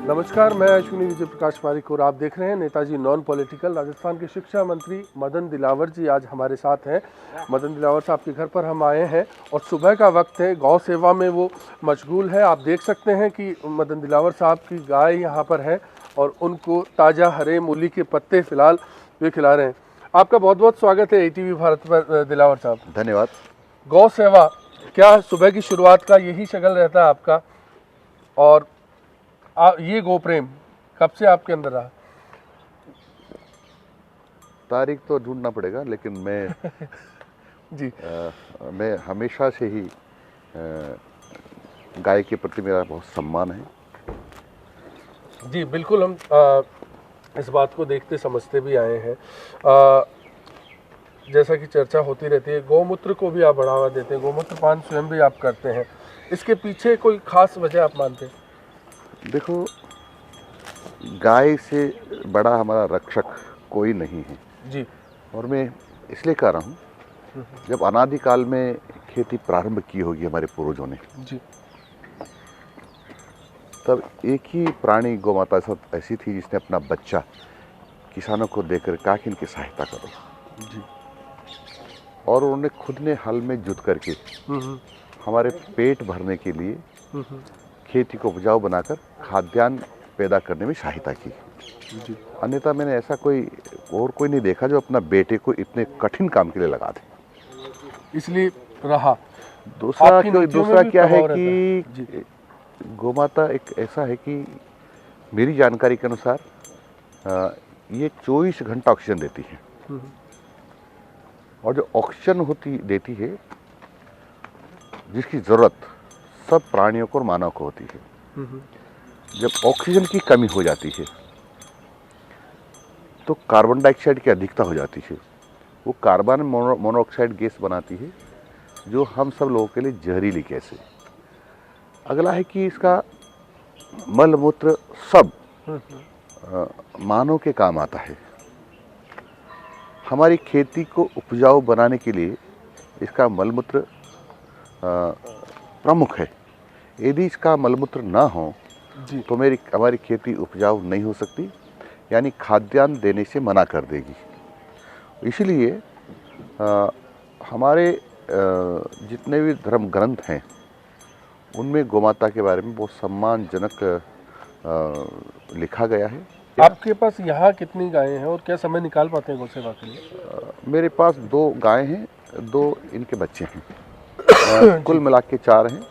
नमस्कार, मैं अश्विनी विजय प्रकाश पारिक और आप देख रहे हैं नेताजी नॉन पॉलिटिकल। राजस्थान के शिक्षा मंत्री मदन दिलावर जी आज हमारे साथ हैं। मदन दिलावर साहब के घर पर हम आए हैं और सुबह का वक्त है, गौ सेवा में वो मशगूल है। आप देख सकते हैं कि मदन दिलावर साहब की गाय यहाँ पर है और उनको ताज़ा हरे मूली के पत्ते फिलहाल वे खिला रहे हैं। आपका बहुत बहुत स्वागत है ATV भारत पर दिलावर साहब। धन्यवाद। गौ सेवा, क्या सुबह की शुरुआत का यही शगल रहता है आपका? और ये गो प्रेम कब से आपके अंदर रहा? तारीख तो ढूंढना पड़ेगा, लेकिन मैं जी मैं हमेशा से ही गाय के प्रति मेरा बहुत सम्मान है। जी बिल्कुल, हम इस बात को देखते समझते भी आए हैं। जैसा कि चर्चा होती रहती है, गौमूत्र को भी आप बढ़ावा देते हैं, गौमूत्र पान स्वयं भी आप करते हैं। इसके पीछे कोई खास वजह आप मानते हैं? देखो, गाय से बड़ा हमारा रक्षक कोई नहीं है जी। और मैं इसलिए कह रहा हूँ, जब अनादिकाल में खेती प्रारंभ की होगी हमारे पूर्वजों ने जी, तब एक ही प्राणी गौ माता साथ ऐसी थी जिसने अपना बच्चा किसानों को देकर कहा कि इनकी सहायता करो जी। और उन्होंने खुद ने हल में जुट करके हमारे पेट भरने के लिए खेती को उपजाऊ बनाकर खाद्यान्न पैदा करने में सहायता की जी। अन्यथा मैंने ऐसा कोई नहीं देखा जो अपना बेटे को इतने कठिन काम के लिए लगा दे। इसलिए रहा। दूसरा क्या है जी। कि गौमाता एक ऐसा है कि मेरी जानकारी के अनुसार ये 24 घंटा ऑक्सीजन देती है और जो ऑक्सीजन देती है जिसकी ज़रूरत सब प्राणियों को और मानव को होती है। जब ऑक्सीजन की कमी हो जाती है तो कार्बन डाइऑक्साइड की अधिकता हो जाती है। वो कार्बन मोनोऑक्साइड गैस बनाती है जो हम सब लोगों के लिए जहरीली गैस है। अगला है कि इसका मल मूत्र सब मानव के काम आता है। हमारी खेती को उपजाऊ बनाने के लिए इसका मल मूत्र प्रमुख है। यदि इसका मलमूत्र ना हो तो हमारी खेती उपजाऊ नहीं हो सकती, यानी खाद्यान्न देने से मना कर देगी। इसलिए हमारे जितने भी धर्म ग्रंथ हैं उनमें गौमाता के बारे में बहुत सम्मानजनक लिखा गया है। आपके पास यहाँ कितनी गायें हैं और क्या समय निकाल पाते हैं गौ सेवा के लिए? मेरे पास 2 गायें हैं, 2 इनके बच्चे हैं। कुल मिला के 4 हैं।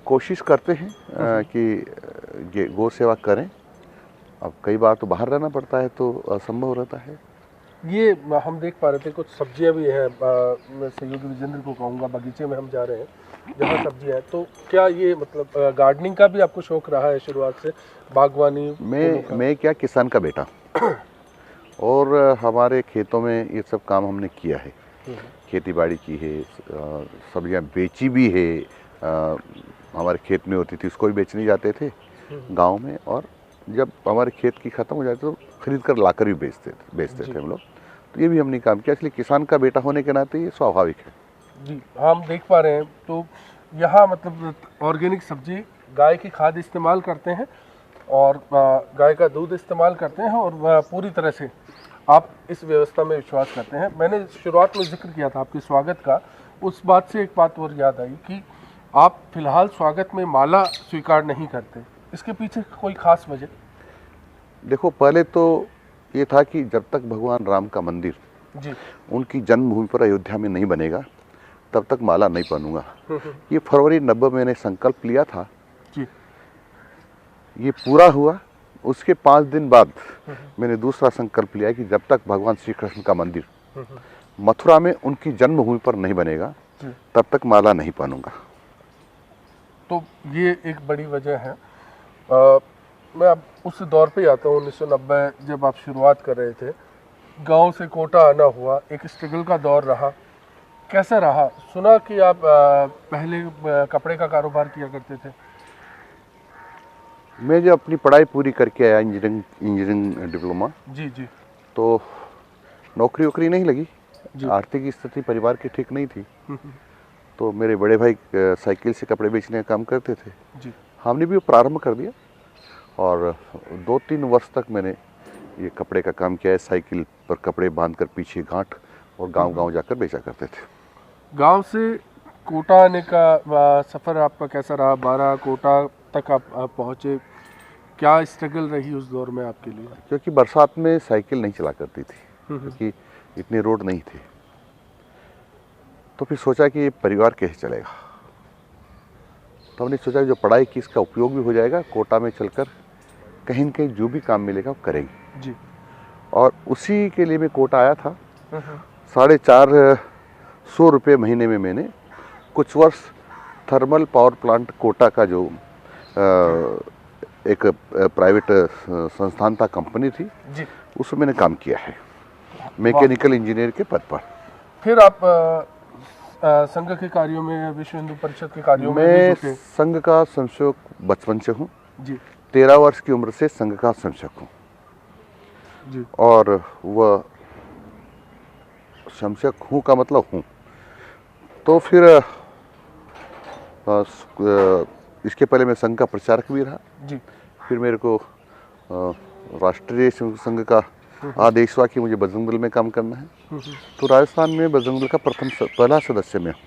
कोशिश करते हैं कि गौ सेवा करें। अब कई बार तो बाहर रहना पड़ता है तो असंभव रहता है। ये हम देख पा रहे थे कुछ सब्जियां भी हैं। मैं सहयोगी विजेंद्र को कहूँगा, बगीचे में हम जा रहे हैं जहाँ सब्जियां हैं। तो क्या ये मतलब गार्डनिंग का भी आपको शौक रहा है शुरुआत से, बागवानी? मैं क्या किसान का बेटा और हमारे खेतों में ये सब काम हमने किया है। खेती बाड़ी की है, सब्जियां बेची भी है। हमारे खेत में होती थी, उसको भी बेचने जाते थे गांव में, और जब हमारे खेत की ख़त्म हो जाती तो खरीद कर लाकर भी बेचते थे हम लोग। तो ये भी हमने काम किया, इसलिए किसान का बेटा होने के नाते ये स्वाभाविक है। जी, हम देख पा रहे हैं तो यहाँ मतलब ऑर्गेनिक सब्जी, गाय की खाद इस्तेमाल करते हैं और गाय का दूध इस्तेमाल करते हैं और पूरी तरह से आप इस व्यवस्था में विश्वास करते हैं। मैंने शुरुआत में जिक्र किया था आपके स्वागत का, उस बात से एक बात और याद आई कि आप फिलहाल स्वागत में माला स्वीकार नहीं करते। इसके पीछे कोई खास वजह? देखो, पहले तो ये था कि जब तक भगवान राम का मंदिर उनकी जन्मभूमि पर अयोध्या में नहीं बनेगा तब तक माला नहीं पहनूंगा। ये फरवरी 90 में मैंने संकल्प लिया था जी। ये पूरा हुआ। उसके 5 दिन बाद मैंने दूसरा संकल्प लिया कि जब तक भगवान श्री कृष्ण का मंदिर मथुरा में उनकी जन्मभूमि पर नहीं बनेगा तब तक माला नहीं पहनूंगा। तो ये एक बड़ी वजह है। मैं अब उस दौर पे आता हूँ 1990, जब आप शुरुआत कर रहे थे, गांव से कोटा आना हुआ, एक स्ट्रगल का दौर रहा। कैसा रहा? सुना कि आप पहले कपड़े का कारोबार किया करते थे। मैं जब अपनी पढ़ाई पूरी करके आया, इंजीनियरिंग डिप्लोमा जी, तो नौकरी वोकरी नहीं लगी। आर्थिक स्थिति परिवार की ठीक नहीं थी। तो मेरे बड़े भाई साइकिल से कपड़े बेचने का काम करते थे जी। हमने भी प्रारंभ कर दिया और 2-3 वर्ष तक मैंने ये कपड़े का काम किया है। साइकिल पर कपड़े बांधकर पीछे गांठ और गांव-गांव जाकर बेचा करते थे। गांव से कोटा आने का सफ़र आपका कैसा रहा? 12 कोटा तक आप पहुँचे, क्या स्ट्रगल रही उस दौर में आपके लिए? क्योंकि बरसात में साइकिल नहीं चला करती थी, क्योंकि इतने रोड नहीं थे। तो फिर सोचा कि ये परिवार कैसे चलेगा। तो हमने सोचा कि जो पढ़ाई की इसका उपयोग भी हो जाएगा, कोटा में चलकर कहीं न कहीं जो भी काम मिलेगा वो करेंगे जी। और उसी के लिए मैं कोटा आया था। 450 रुपये महीने में मैंने कुछ वर्ष थर्मल पावर प्लांट कोटा का जो एक प्राइवेट संस्थान था, कंपनी थी जी, उसमें मैंने काम किया है, मैकेनिकल इंजीनियर के पद पर। फिर आप संघ के कार्यों में, विश्व हिंदू परिषद के कार्यों में भी मैं जुटे? संघ का संयोजक बचपन से हूँ जी 13 वर्ष की उम्र से संघ का संयोजक हूँ जी। और वह संयोजक हूँ का मतलब हूँ। तो फिर इसके पहले मैं संघ का प्रचारक भी रहा जी। फिर मेरे को राष्ट्रीय संघ का आदेश हुआ कि मुझे बजरंग दल में काम करना है। तो राजस्थान में बजरंग दल का पहला सदस्य मैं हूँ।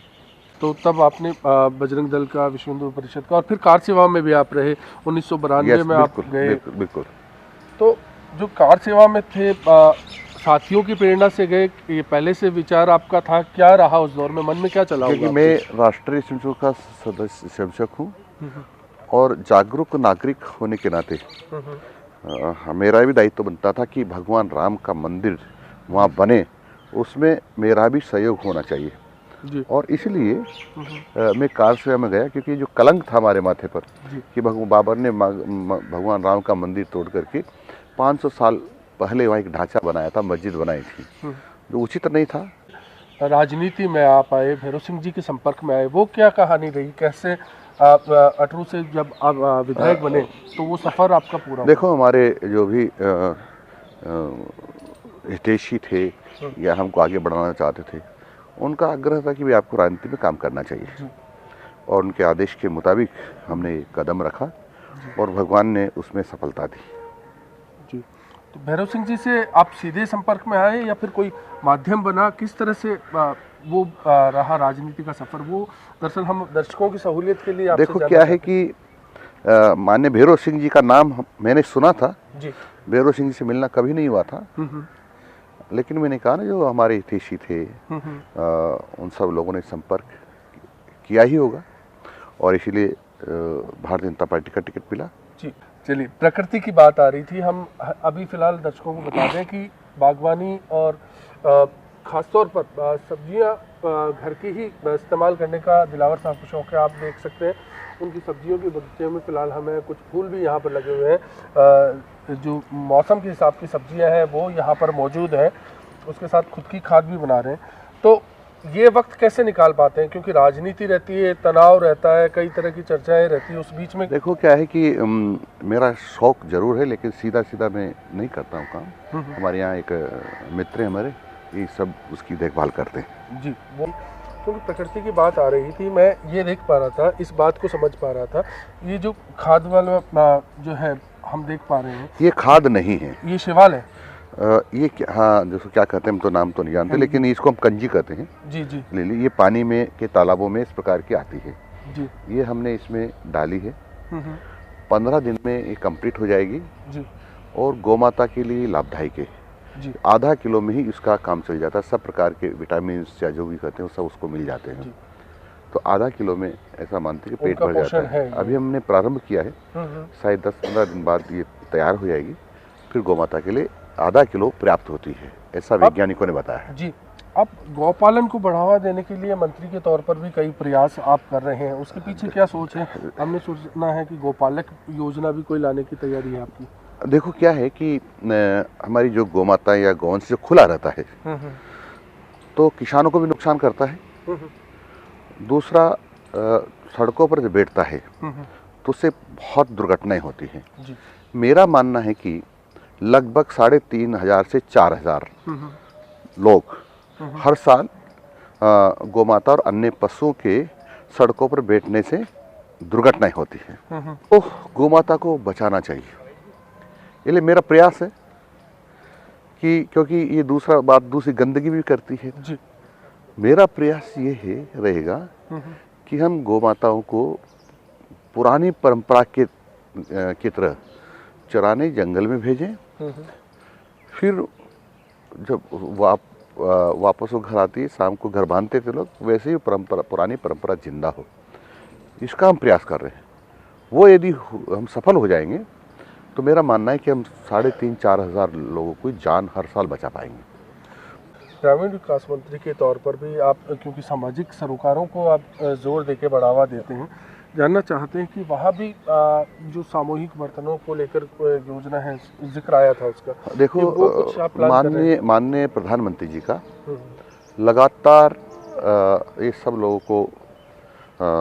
तो तब आपने बजरंग दल का, विश्व हिंदू परिषद का और फिर कार सेवा में भी आप रहे। 1992 में आप गए। बिल्कुल। तो जो कार सेवा में थे, साथियों की प्रेरणा से गए, ये पहले से विचार आपका था? क्या रहा उस दौर में, मन में क्या चला? क्योंकि मैं राष्ट्रीय संघ का सदस्य संयोजक हूँ और जागरूक नागरिक होने के नाते मेरा भी दायित्व बनता था कि भगवान राम का मंदिर वहाँ बने, उसमें मेरा भी सहयोग होना चाहिए जी। और इसलिए मैं कार सेवा में गया, क्योंकि जो कलंक था हमारे माथे पर कि बाबर ने भगवान राम का मंदिर तोड़ करके 500 साल पहले वहाँ एक ढांचा बनाया था, मस्जिद बनाई थी, जो उचित नहीं था। राजनीति में आप आए, भैरव सिंह जी के संपर्क में आए, वो क्या कहानी रही? कैसे आप अटरू से जब आप विधायक बने तो वो सफ़र आपका पूरा? देखो, हमारे जो भी हितैषी थे या हमको आगे बढ़ाना चाहते थे, उनका आग्रह था कि भाई आपको राजनीति में काम करना चाहिए और उनके आदेश के मुताबिक हमने कदम रखा और भगवान ने उसमें सफलता दी जी। तो भैरव सिंह जी से आप सीधे संपर्क में आए या फिर कोई माध्यम बना? किस तरह से वो रहा राजनीति का सफर? वो दरअसल हम दर्शकों की सहूलियत के लिए आपसे देखो क्या है कि माननीय भैरव सिंह जी का नाम मैंने सुना था जी। भैरव सिंह जी से मिलना कभी नहीं हुआ था, लेकिन मैंने कहा ना, जो हमारे हितैषी थे उन सब लोगों ने संपर्क किया ही होगा और इसीलिए भारतीय जनता पार्टी का टिकट मिला जी। चलिए, प्रकृति की बात आ रही थी, हम अभी फिलहाल दर्शकों को बता दें कि बागवानी और ख़ासतौर पर सब्जियां घर की ही इस्तेमाल करने का दिलावर साहब को शौक़ है। आप देख सकते हैं उनकी सब्जियों के बगीचे में फ़िलहाल हमें कुछ फूल भी यहाँ पर लगे हुए हैं। जो मौसम के हिसाब की सब्जियां हैं वो यहाँ पर मौजूद हैं, उसके साथ खुद की खाद भी बना रहे हैं। तो ये वक्त कैसे निकाल पाते हैं, क्योंकि राजनीति रहती है, तनाव रहता है, कई तरह की चर्चाएं रहती है, उस बीच में? देखो क्या है कि मेरा शौक जरूर है, लेकिन सीधा सीधा मैं नहीं करता हूँ काम। हमारे यहाँ एक मित्र है हमारे, ये सब उसकी देखभाल करते हैं जी। वो क्योंकि प्रकृति की बात आ रही थी, मैं ये देख पा रहा था, इस बात को समझ पा रहा था, ये जो खाद वाला जो है हम देख पा रहे हैं, ये खाद नहीं है, ये शिवाल है। ये क्या, हाँ, जैसे क्या कहते हैं हम तो नाम तो नहीं जानते, लेकिन इसको हम कंजी कहते हैं जी जी। ले ली, ये पानी में के तालाबों में इस प्रकार की आती है जी। ये हमने इसमें डाली है। 15 दिन में ये कंप्लीट हो जाएगी जी और गौमाता के लिए लाभदायक है जी। आधा किलो में ही इसका काम चल जाता है, सब प्रकार के विटामिन या जो भी कहते हैं सब उसको मिल जाते हैं। तो आधा किलो में ऐसा मानते हैं कि पेट भर जाता है। अभी हमने प्रारंभ किया है, शायद 10-15 दिन बाद ये तैयार हो जाएगी, फिर गौमाता के लिए आधा किलो पर्याप्त होती है, ऐसा वैज्ञानिकों ने बताया है जी। अब गौपालन को बढ़ावा देने के लिए मंत्री के तौर पर भी कई प्रयास आप कर रहे हैं, उसके पीछे क्या सोच है? हमने सोचना है कि गौपालक योजना भी कोई लाने की तैयारी है आपकी? देखो क्या है कि हमारी जो गौमाता या गौवंश जो खुला रहता है तो किसानों को भी नुकसान करता है। दूसरा, सड़कों पर जो बैठता है तो उससे बहुत दुर्घटनाएं होती हैं। मेरा मानना है कि लगभग 3,500 से 4,000 लोग हर साल गौमाता और अन्य पशुओं के सड़कों पर बैठने से दुर्घटनाएं होती हैं। तो गोमाता को बचाना चाहिए, इसलिए मेरा प्रयास है कि, क्योंकि ये दूसरा बात दूसरी गंदगी भी करती है जी। मेरा प्रयास ये है रहेगा कि हम गोमाताओं को पुरानी परंपरा की तरह चराने जंगल में भेजें, फिर जब वापस वो घर आती है, शाम को घर बांधते थे लोग, वैसे ही पुरानी परंपरा जिंदा हो, इसका हम प्रयास कर रहे हैं। वो यदि हम सफल हो जाएंगे तो मेरा मानना है कि हम 3,500-4 हज़ार लोगों की जान हर साल बचा पाएंगे। ग्रामीण विकास मंत्री के तौर पर भी आप, क्योंकि सामाजिक सरोकारों को आप जोर देके बढ़ावा देते हैं, जानना चाहते हैं कि वहाँ भी जो सामूहिक बर्तनों को लेकर योजना है, जिक्र आया था उसका। देखो, माननीय प्रधानमंत्री जी का लगातार ये सब लोगों को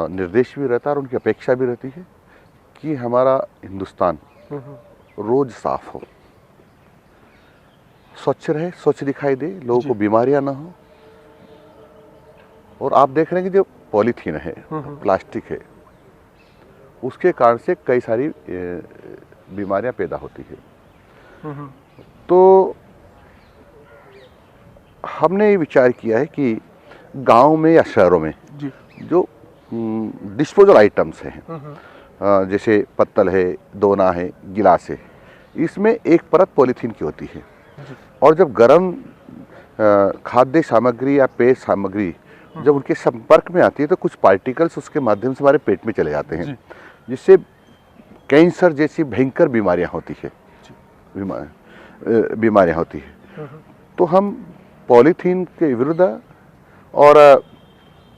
निर्देश भी रहता है और उनकी अपेक्षा भी रहती है कि हमारा हिंदुस्तान रोज साफ हो, स्वच्छ रहे, स्वच्छ दिखाई दे, लोगों को बीमारियां ना हो। और आप देख रहे हैं कि जो पॉलीथीन है, प्लास्टिक है, उसके कारण से कई सारी बीमारियां पैदा होती है। तो हमने ये विचार किया है कि गांव में या शहरों में जो डिस्पोजल आइटम्स हैं, जैसे पत्तल है, दोना है, गिलास है, इसमें एक परत पॉलीथीन की होती है, और जब गर्म खाद्य सामग्री या पेय सामग्री जब उनके संपर्क में आती है तो कुछ पार्टिकल्स उसके माध्यम से हमारे पेट में चले जाते हैं, जिससे कैंसर जैसी भयंकर बीमारियां होती है, बीमारियां होती है। तो हम पॉलीथीन के विरुद्ध और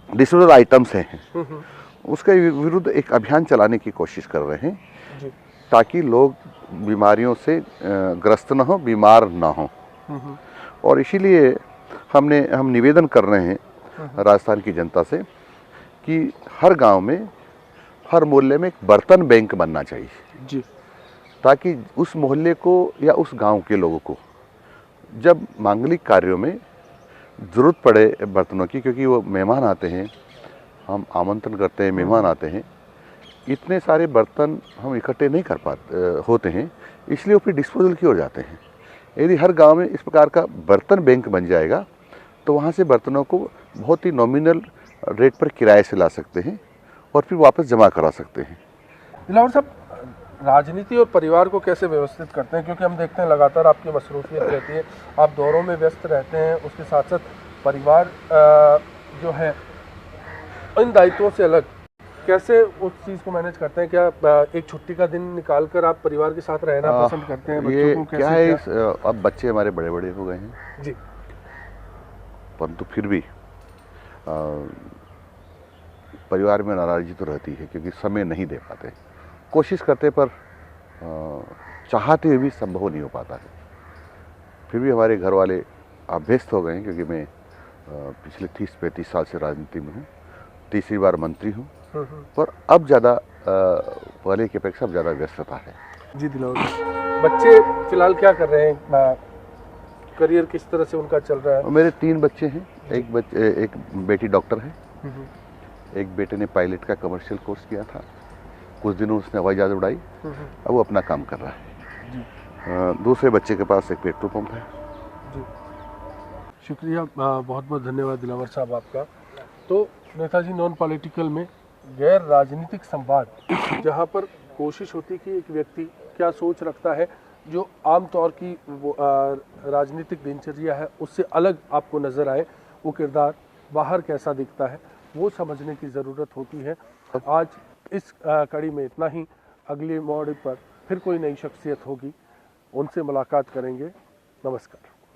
डिस्पोजल आइटम्स हैं उसके विरुद्ध एक अभियान चलाने की कोशिश कर रहे हैं, ताकि लोग बीमारियों से ग्रस्त ना हो, बीमार ना हो। और इसीलिए हम निवेदन कर रहे हैं राजस्थान की जनता से कि हर गांव में, हर मोहल्ले में एक बर्तन बैंक बनना चाहिए जी, ताकि उस मोहल्ले को या उस गांव के लोगों को जब मांगलिक कार्यों में ज़रूरत पड़े बर्तनों की, क्योंकि वो मेहमान आते हैं, हम आमंत्रण करते हैं, मेहमान आते हैं, इतने सारे बर्तन हम इकट्ठे नहीं कर पाते होते हैं, इसलिए वो फिर डिस्पोजल की ओर जाते हैं। यदि हर गांव में इस प्रकार का बर्तन बैंक बन जाएगा तो वहाँ से बर्तनों को बहुत ही नॉमिनल रेट पर किराए से ला सकते हैं और फिर वापस जमा करा सकते हैं। दिलावर साहब, राजनीति और परिवार को कैसे व्यवस्थित करते हैं, क्योंकि हम देखते हैं लगातार आपकी मसरूफियत रहती है, आप दौरों में व्यस्त रहते हैं, उसके साथ साथ परिवार जो है इन दायित्वों से अलग कैसे उस चीज़ को मैनेज करते हैं? क्या एक छुट्टी का दिन निकाल कर आप परिवार के साथ रहना पसंद करते हैं? ये को क्या है, अब बच्चे हमारे बड़े बड़े हो गए हैं जी, परंतु फिर भी परिवार में नाराज़गी तो रहती है, क्योंकि समय नहीं दे पाते, कोशिश करते पर चाहते हुए भी संभव नहीं हो पाता है। फिर भी हमारे घर वाले अभ्यस्त हो गए हैं, क्योंकि मैं पिछले 30-35 साल से राजनीति में हूँ, तीसरी बार मंत्री हूँ, पर अब ज़्यादा पहले की अपेक्षा अब ज़्यादा व्यस्तता है। जी दिलावर, बच्चे फिलहाल क्या कर रहे हैं, करियर किस तरह से उनका चल रहा है? मेरे 3 बच्चे हैं, एक बेटी डॉक्टर है, एक बेटे ने पायलट का कमर्शियल कोर्स किया था, कुछ दिनों उसने हवाई जहाज उड़ाई, अब वो अपना काम कर रहा है। दूसरे बच्चे के पास एक पेट्रोल पंप है। जी, शुक्रिया, बहुत बहुत धन्यवाद दिलावर साहब आपका। तो नेताजी नॉन पॉलिटिकल में गैर राजनीतिक संवाद, जहाँ पर कोशिश होती कि एक व्यक्ति क्या सोच रखता है जो आमतौर की राजनीतिक दिनचर्या है उससे अलग आपको नज़र आए, वो किरदार बाहर कैसा दिखता है वो समझने की ज़रूरत होती है। आज इस कड़ी में इतना ही, अगले मोड़ पर फिर कोई नई शख्सियत होगी, उनसे मुलाकात करेंगे। नमस्कार।